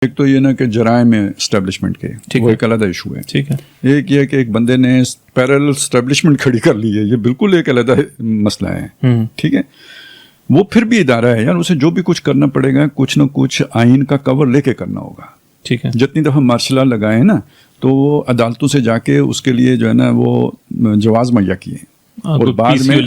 ایک تو یہ نا کہ جرائم اسٹیبلشمنٹ کے وہ ایک علیحدہ ایشو ہے. ٹھیک ہے. ایک یہ کہ ایک بندے نے پیرالل اسٹیبلشمنٹ کھڑی کر لی ہے, یہ بالکل ایک علیحدہ مسئلہ ہے. ٹھیک ہے, وہ پھر بھی ادارہ ہے یار, اسے جو بھی کچھ کرنا پڑے گا کچھ نہ کچھ آئین کا کور لے کے کرنا ہوگا. ٹھیک ہے. جتنی دفعہ مارشل لا لگائے ہیں نا تو وہ عدالتوں سے جا کے اس کے لیے جو ہے نا وہ جواز مہیا کیے اور بعد میں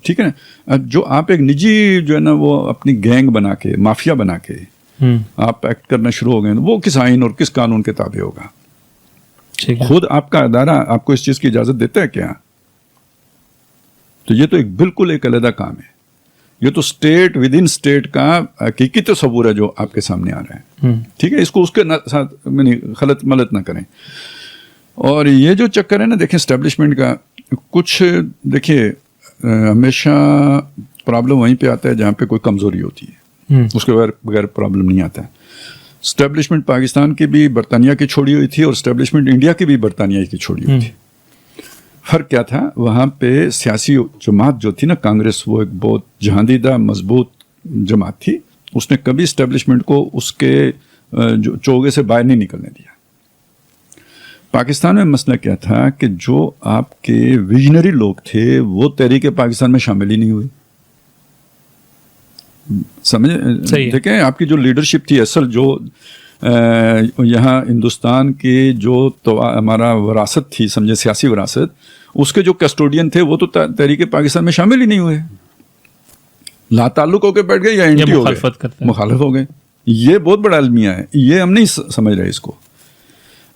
ٹھیک ہے نا, جو آپ ایک نجی جو ہے نا وہ اپنی گینگ بنا کے مافیا بنا کے آپ ایکٹ کرنا شروع ہو گئے, وہ کس آئین اور کس قانون کے تابع ہوگا؟ خود آپ کا ادارہ آپ کو اس چیز کی اجازت دیتا ہے کیا؟ تو یہ تو ایک بالکل ایک علیحدہ کام ہے. یہ تو اسٹیٹ ود ان اسٹیٹ کا حقیقی تصور ہے جو آپ کے سامنے آ رہا ہے. ٹھیک ہے, اس کو اس کے ساتھ خلط ملط نہ کریں. اور یہ جو چکر ہے نا دیکھیں اسٹیبلشمنٹ کا, کچھ دیکھیے ہمیشہ پرابلم وہیں پہ آتا ہے جہاں پہ کوئی کمزوری ہوتی ہے, اس کے بغیر پرابلم نہیں آتا ہے. اسٹیبلشمنٹ پاکستان کی بھی برطانیہ کی چھوڑی ہوئی تھی اور اسٹیبلشمنٹ انڈیا کی بھی برطانیہ کی چھوڑی ہوئی تھی. فرق کیا تھا؟ وہاں پہ سیاسی جماعت جو تھی نا کانگریس, وہ ایک بہت جہاندیدہ مضبوط جماعت تھی. اس نے کبھی اسٹیبلشمنٹ کو اس کے جو چوگے سے باہر نہیں نکلنے دیا. پاکستان میں مسئلہ کیا تھا کہ جو آپ کے ویژنری لوگ تھے وہ تحریک پاکستان میں شامل ہی نہیں ہوئے. سمجھے؟ دیکھیں آپ کی جو لیڈرشپ تھی اصل جو یہاں ہندوستان کی جو ہمارا وراثت تھی, سمجھے سیاسی وراثت, اس کے جو کسٹوڈین تھے وہ تو تحریک پاکستان میں شامل ہی نہیں ہوئے. لا تعلق ہو کے بیٹھ گئے یا اینٹی ہو گئے, مخالف ہو گئے. یہ بہت بڑا المیہ ہے, یہ ہم نہیں سمجھ رہے اس کو.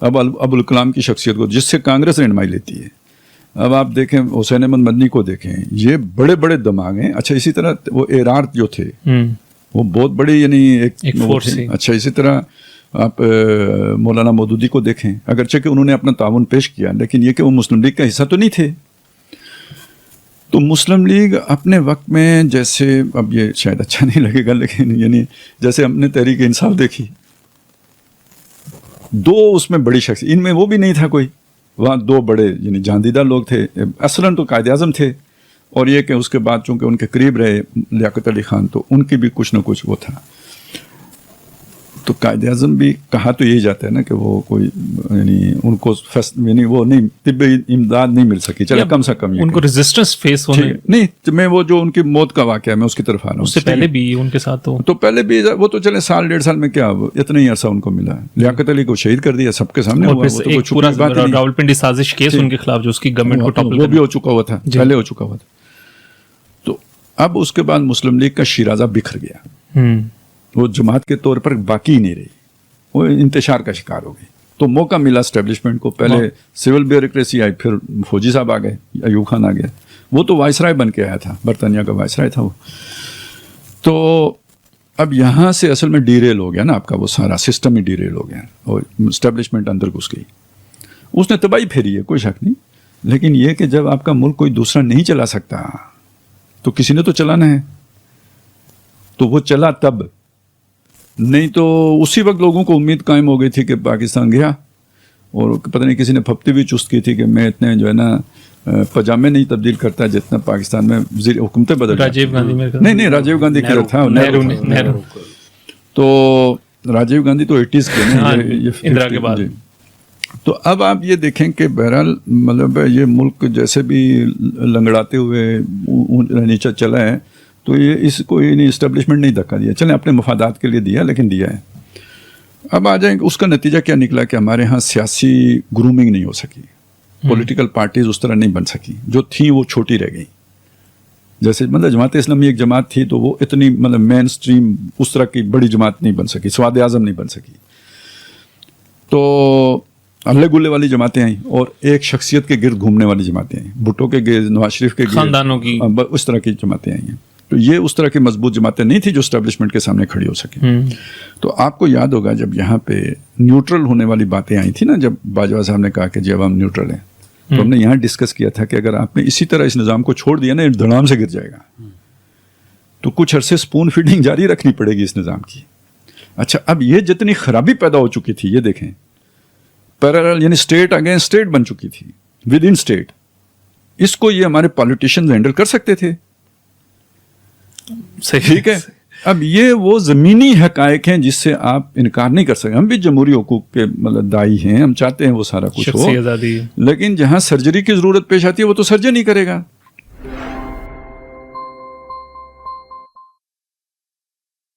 اب ابوالکلام کی شخصیت کو جس سے کانگریس رہنمائی لیتی ہے, اب آپ دیکھیں حسین احمد مدنی کو دیکھیں, یہ بڑے بڑے دماغ ہیں. اچھا اسی طرح وہ ایرار جو تھے وہ بہت بڑی یعنی ایک فورس. اچھا اسی طرح آپ مولانا مودودی کو دیکھیں, اگرچہ کہ انہوں نے اپنا تعاون پیش کیا لیکن یہ کہ وہ مسلم لیگ کا حصہ تو نہیں تھے. تو مسلم لیگ اپنے وقت میں جیسے, اب یہ شاید اچھا نہیں لگے گا لیکن یعنی جیسے ہم نے تحریک انصاف دیکھی, دو اس میں بڑی شخص, ان میں وہ بھی نہیں تھا کوئی, وہاں دو بڑے یعنی جہاندیدہ لوگ تھے. اصلاً تو قائد اعظم تھے, اور یہ کہ اس کے بعد چونکہ ان کے قریب رہے لیاقت علی خان تو ان کی بھی کچھ نہ کچھ وہ تھا. تو قائد اعظم بھی کہا تو یہی جاتا ہے نا کہ وہ کوئی یعنی ان کو یعنی وہ نہیں طبی امداد نہیں مل سکی, چلے کم سے کم ان کو ریزسٹنس فیس ہونے نہیں. میں وہ جو ان کی موت کا واقعہ ہے میں اس کی طرف آ رہا ہوں. اس سے پہلے بھی ان کے ساتھ تو پہلے بھی وہ تو چلے سال ڈیڑھ سال میں کیا اتنا ہی عرصہ ان کو ملا. لیاقت علی کو شہید کر دیا سب کے سامنے, راولپنڈی سازش کیس ان کے خلاف جو اس کی گورنمنٹ کو ٹاپل وہ بھی ہو چکا ہوا تھا, پہلے ہو چکا ہوا تھا. تو اب اس کے بعد مسلم لیگ کا شیرازہ بکھر گیا, وہ جماعت کے طور پر باقی ہی نہیں رہی, وہ انتشار کا شکار ہو گئی. تو موقع ملا اسٹیبلشمنٹ کو, پہلے سول بیوروکریسی آئی, پھر فوجی صاحب آ گئے, ایوب خان آ گیا, وہ تو وائسرائے بن کے آیا تھا, برطانیہ کا وائسرائے تھا وہ. تو اب یہاں سے اصل میں ڈی ریل ہو گیا نا آپ کا وہ سارا سسٹم ہی ڈی ریل ہو گیا, اور اسٹیبلشمنٹ اندر گھس گئی. اس نے تباہی پھیری ہے, کوئی شک نہیں, لیکن یہ کہ جب آپ کا ملک کوئی دوسرا نہیں چلا سکتا تو کسی نے تو چلانا ہے. تو وہ چلا تب, نہیں تو اسی وقت لوگوں کو امید قائم ہو گئی تھی کہ پاکستان گیا, اور پتہ نہیں کسی نے پھپتی بھی چست کی تھی کہ میں اتنے جو ہے نا پاجامے نہیں تبدیل کرتا جتنا پاکستان میں حکومتیں بدل. راجیو گاندھی میں نہیں راجیو گاندھی کا تھا, نہرو. تو راجیو گاندھی تو 80s کے اندرا کے بعد. تو اب آپ یہ دیکھیں کہ بہرحال مطلب یہ ملک جیسے بھی لنگڑاتے ہوئے نیچے چلا ہے, تو یہ اس کو اسٹیبلشمنٹ نہیں دھکا دیا, چلیں اپنے مفادات کے لیے دیا لیکن دیا ہے. اب آ جائیں, اس کا نتیجہ کیا نکلا کہ ہمارے ہاں سیاسی گرومنگ نہیں ہو سکی, پولیٹیکل پارٹیز اس طرح نہیں بن سکی, جو تھیں وہ چھوٹی رہ گئیں. جیسے مطلب جماعت اسلامی ایک جماعت تھی تو وہ اتنی مطلب مین اسٹریم اس طرح کی بڑی جماعت نہیں بن سکی, سواد اعظم نہیں بن سکی. تو اللہ گلے والی جماعتیں آئیں اور ایک شخصیت کے گرد گھومنے والی جماعتیں آئیں, بھٹو کے گرد, نواز شریف کے گرد, خاندانوں کی, اس طرح کی جماعتیں آئی ہیں. تو یہ اس طرح کی مضبوط جماعتیں نہیں تھی جو اسٹیبلشمنٹ کے سامنے کھڑی ہو سکیں. تو آپ کو یاد ہوگا جب یہاں پہ نیوٹرل ہونے والی باتیں آئی تھیں نا, جب باجوہ صاحب نے کہا کہ جی اب ہم نیوٹرل ہیں, تو ہم نے یہاں ڈسکس کیا تھا کہ اگر آپ نے اسی طرح اس نظام کو چھوڑ دیا نا, دھڑام سے گر جائے گا. تو کچھ عرصے اسپون فیڈنگ جاری رکھنی پڑے گی اس نظام کی. اچھا اب یہ جتنی خرابی پیدا ہو چکی تھی, یہ دیکھیں پیرالل یعنی اسٹیٹ اگینسٹ اسٹیٹ بن چکی تھی ود ان اسٹیٹ, اس کو یہ ہمارے پالیٹیشینز ہینڈل کر سکتے تھے. ٹھیک ہے, اب یہ وہ زمینی حقائق ہیں جس سے آپ انکار نہیں کر سکتے. ہم بھی جمہوری حقوق کے مطلب دائی ہیں, ہم چاہتے ہیں وہ سارا کچھ ہو, شخصی آزادی. لیکن جہاں سرجری کی ضرورت پیش آتی ہے وہ تو سرجن ہی کرے گا.